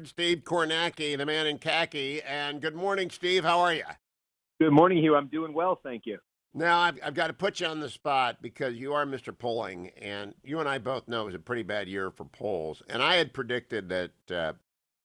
Steve Kornacki, the man in khaki. And good morning, Steve. How are you? Good morning, Hugh. I'm doing well, thank you. Now, I've got to put you on the spot because you are Mr. Polling, and you and I both know it was a pretty bad year for polls. And I had predicted that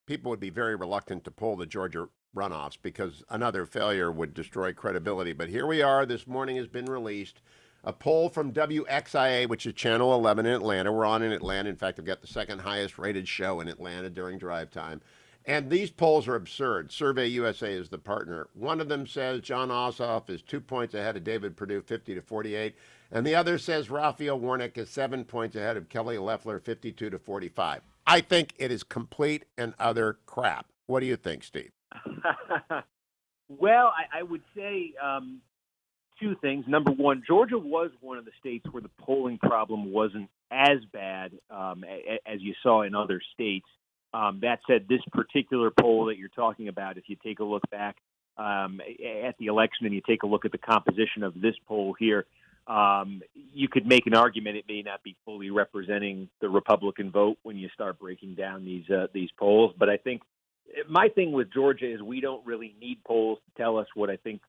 people would be very reluctant to poll the Georgia runoffs because another failure would destroy credibility. But here we are. This morning has been released. A poll from WXIA, which is Channel 11 in Atlanta. We're on in Atlanta. In fact, I've got the second highest rated show in Atlanta during drive time. And these polls are absurd. Survey USA is the partner. One of them says John Ossoff is 2 points ahead of David Perdue, 50 to 48. And the other says Raphael Warnock is 7 points ahead of Kelly Loeffler, 52 to 45. I think it is complete and utter crap. What do you think, Steve? Well, I would say two things. Number one, Georgia was one of the states where the polling problem wasn't as bad as you saw in other states. That said, this particular poll that you're talking about, if you take a look back at the election and you take a look at the composition of this poll here, you could make an argument it may not be fully representing the Republican vote when you start breaking down these polls. But I think my thing with Georgia is we don't really need polls to tell us what I think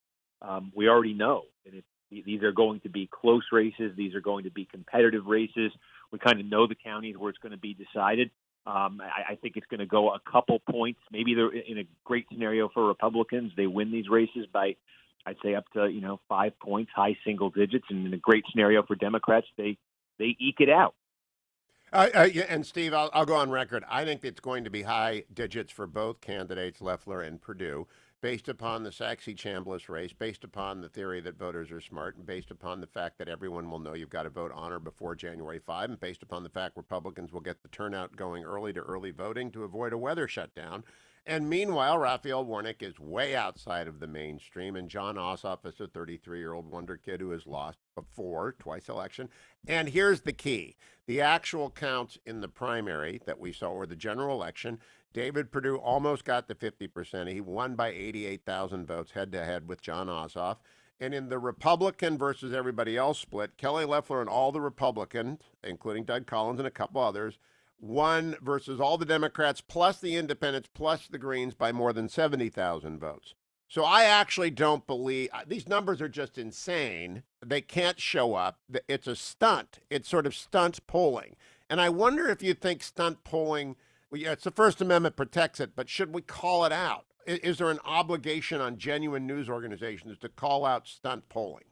we already know. And these are going to be close races. These are going to be competitive races. We kind of know the counties where it's going to be decided. I think it's going to go a couple points. Maybe they're in a great scenario for Republicans. They win these races by, I'd say, up to 5 points, high single digits. And in a great scenario for Democrats, they eke it out. Yeah, and Steve, I'll go on record. I think it's going to be high digits for both candidates, Loeffler and Perdue, based upon the Saxe-Chambliss race, based upon the theory that voters are smart, and based upon the fact that everyone will know you've got to vote on or before January 5, and based upon the fact Republicans will get the turnout going early to early voting to avoid a weather shutdown. And meanwhile, Raphael Warnock is way outside of the mainstream, and John Ossoff is a 33-year-old wonder kid who has lost before, twice election. And here's the key. The actual counts in the primary that we saw, or the general election, David Perdue almost got to 50%. He won by 88,000 votes head-to-head with John Ossoff. And in the Republican versus everybody else split, Kelly Loeffler and all the Republicans, including Doug Collins and a couple others, won versus all the Democrats, plus the independents, plus the Greens by more than 70,000 votes. So I actually don't believe these numbers are just insane. They can't show up. It's a stunt. It's sort of stunt polling. And I wonder if you think stunt polling, well, yeah, it's the First Amendment protects it, but should we call it out? Is there an obligation on genuine news organizations to call out stunt polling?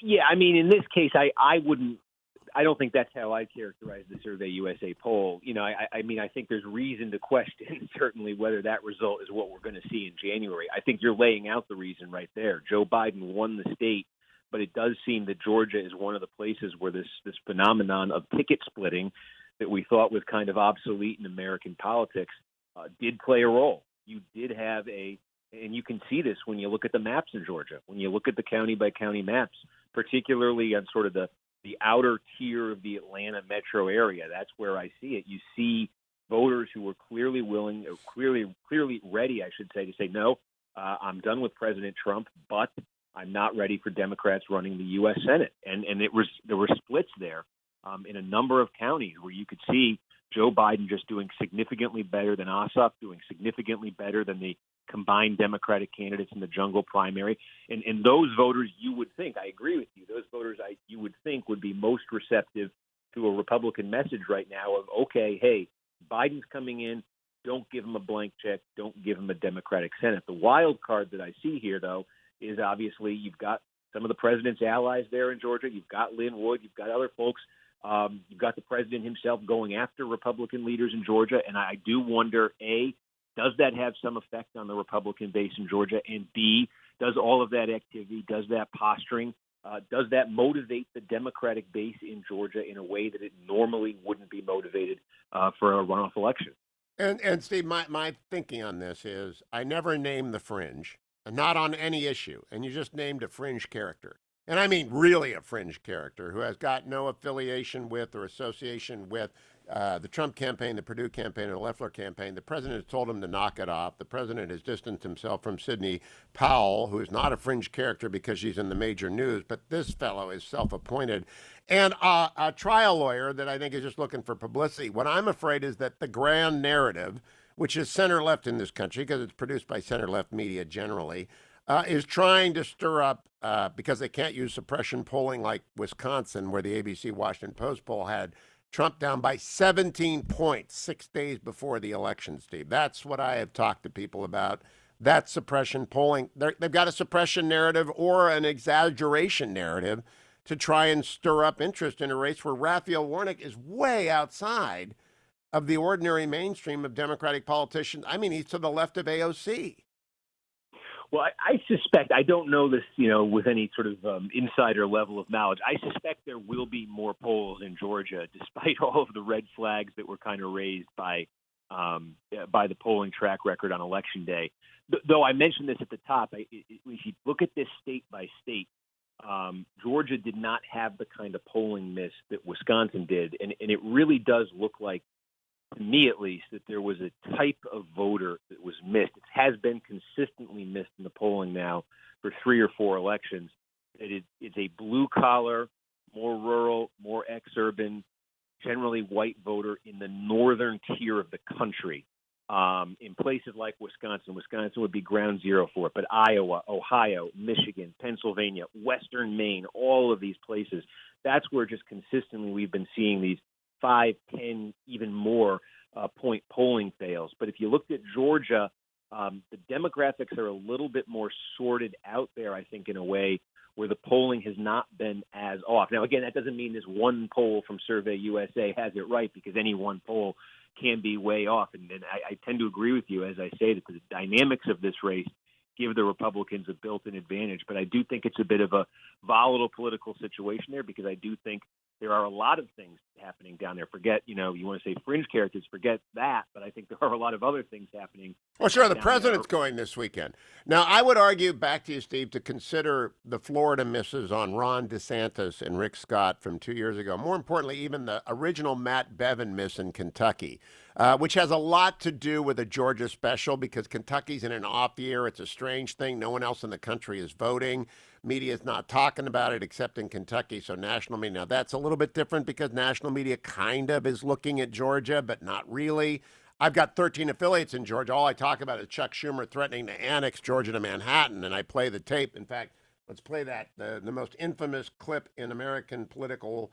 Yeah, I mean, in this case, I don't think that's how I characterize the Survey USA poll. I mean, I think there's reason to question certainly whether that result is what we're going to see in January. I think you're laying out the reason right there. Joe Biden won the state, but it does seem that Georgia is one of the places where this phenomenon of ticket splitting that we thought was kind of obsolete in American politics did play a role. You did have and you can see this when you look at the maps in Georgia, when you look at the county by county maps, particularly on sort of the outer tier of the Atlanta metro area. That's where I see it. You see voters who were clearly willing, or clearly ready, I should say, to say, no, I'm done with President Trump, but I'm not ready for Democrats running the U.S. Senate. And there were splits there in a number of counties where you could see Joe Biden just doing significantly better than Ossoff, doing significantly better than the combined Democratic candidates in the jungle primary. And those voters, you would think, I agree with you, those voters you would think would be most receptive to a Republican message right now of, okay, hey, Biden's coming in, don't give him a blank check, don't give him a Democratic Senate. The wild card that I see here, though, is obviously you've got some of the president's allies there in Georgia. You've got Lynn Wood. You've got other folks. You've got the president himself going after Republican leaders in Georgia. And I do wonder, A, does that have some effect on the Republican base in Georgia? And B, does all of that activity, does that posturing, does that motivate the Democratic base in Georgia in a way that it normally wouldn't be motivated for a runoff election? And Steve, my thinking on this is I never name the fringe, not on any issue. And you just named a fringe character. And I mean really a fringe character who has got no affiliation with or association with the Trump campaign, the Perdue campaign, and the Loeffler campaign, the president has told him to knock it off. The president has distanced himself from Sidney Powell, who is not a fringe character because she's in the major news, but this fellow is self-appointed. And a trial lawyer that I think is just looking for publicity. What I'm afraid is that the grand narrative, which is center-left in this country, because it's produced by center-left media generally, is trying to stir up, because they can't use suppression polling like Wisconsin, where the ABC Washington Post poll had Trump down by 17 points 6 days before the election, Steve. That's what I have talked to people about. That's suppression polling. They've got a suppression narrative or an exaggeration narrative to try and stir up interest in a race where Raphael Warnock is way outside of the ordinary mainstream of Democratic politicians. I mean, he's to the left of AOC. Well, I suspect, I don't know this, with any sort of insider level of knowledge. I suspect there will be more polls in Georgia, despite all of the red flags that were kind of raised by the polling track record on Election Day. Though I mentioned this at the top, if you look at this state by state, Georgia did not have the kind of polling miss that Wisconsin did, and it really does look like, to me at least, that there was a type of voter that was missed. It has been consistently missed in the polling now for 3 or 4 elections. It's a blue-collar, more rural, more ex-urban, generally white voter in the northern tier of the country. In places like Wisconsin would be ground zero for it, but Iowa, Ohio, Michigan, Pennsylvania, Western Maine, all of these places, that's where just consistently we've been seeing these 5, 10, even more point polling fails. But if you looked at Georgia, the demographics are a little bit more sorted out there, I think, in a way where the polling has not been as off. Now, again, that doesn't mean this one poll from Survey USA has it right, because any one poll can be way off. And I tend to agree with you, as I say, that the dynamics of this race give the Republicans a built-in advantage. But I do think it's a bit of a volatile political situation there, because I do think there are a lot of things happening down there. Forget, you want to say fringe characters, forget that. But I think there are a lot of other things happening. Well, sure, the president's going this weekend. Now, I would argue, back to you, Steve, to consider the Florida misses on Ron DeSantis and Rick Scott from 2 years ago. More importantly, even the original Matt Bevin miss in Kentucky, which has a lot to do with the Georgia special, because Kentucky's in an off year. It's a strange thing. No one else in the country is voting. Media is not talking about it except in Kentucky, so national media. Now, that's a little bit different because national media kind of is looking at Georgia, but not really. I've got 13 affiliates in Georgia. All I talk about is Chuck Schumer threatening to annex Georgia to Manhattan, and I play the tape. In fact, let's play that, the most infamous clip in American political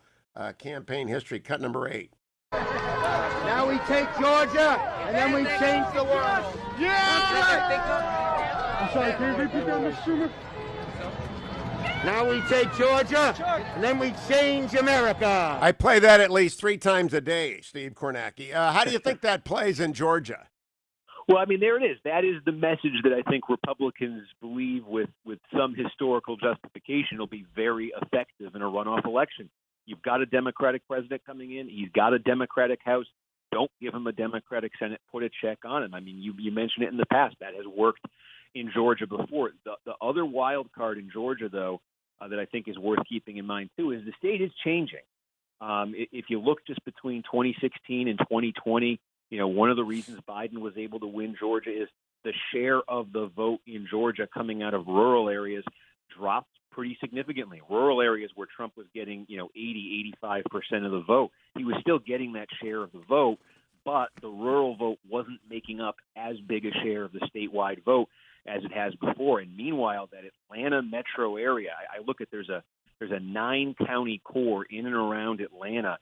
campaign history, cut number 8. Now we take Georgia, and then we change the world. Yeah! I'm sorry, can you repeat that, Mr. Schumer? Now we take Georgia, and then we change America. I play that at least 3 times a day, Steve Kornacki. How do you think that plays in Georgia? Well, I mean, there it is. That is the message that I think Republicans believe with some historical justification will be very effective in a runoff election. You've got a Democratic president coming in. He's got a Democratic House. Don't give him a Democratic Senate. Put a check on him. I mean, you mentioned it in the past. That has worked in Georgia before. The other wild card in Georgia, though, that I think is worth keeping in mind, too, is the state is changing. If you look just between 2016 and 2020, one of the reasons Biden was able to win Georgia is the share of the vote in Georgia coming out of rural areas dropped pretty significantly. Rural areas where Trump was getting, 80, 85% of the vote, he was still getting that share of the vote, but the rural vote wasn't making up as big a share of the statewide vote as it has before. And meanwhile, that Atlanta metro area, I look at there's a 9-county core in and around Atlanta.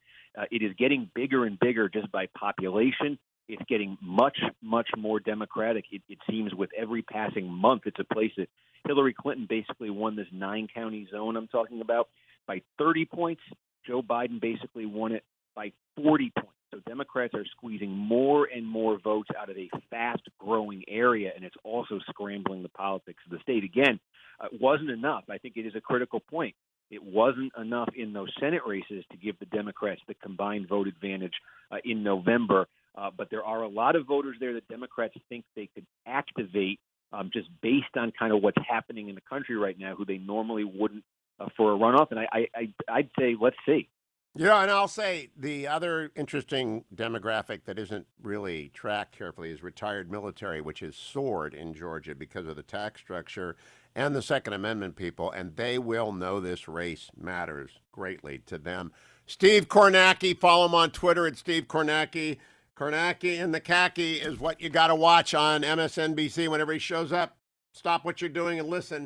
It is getting bigger and bigger just by population. It's getting much, much more Democratic. It seems with every passing month. It's a place that Hillary Clinton basically won this 9-county zone I'm talking about by 30 points. Joe Biden basically won it by 40 points. So Democrats are squeezing more and more votes out of a fast-growing area, and it's also scrambling the politics of the state. Again, it wasn't enough. I think it is a critical point. It wasn't enough in those Senate races to give the Democrats the combined vote advantage in November. But there are a lot of voters there that Democrats think they could activate just based on kind of what's happening in the country right now, who they normally wouldn't for a runoff. And I'd say, let's see. Yeah, and I'll say the other interesting demographic that isn't really tracked carefully is retired military, which has soared in Georgia because of the tax structure and the Second Amendment people, and they will know this race matters greatly to them. Steve Kornacki, follow him on Twitter at Steve Kornacki. Kornacki and the khaki is what you got to watch on MSNBC whenever he shows up. Stop what you're doing and listen.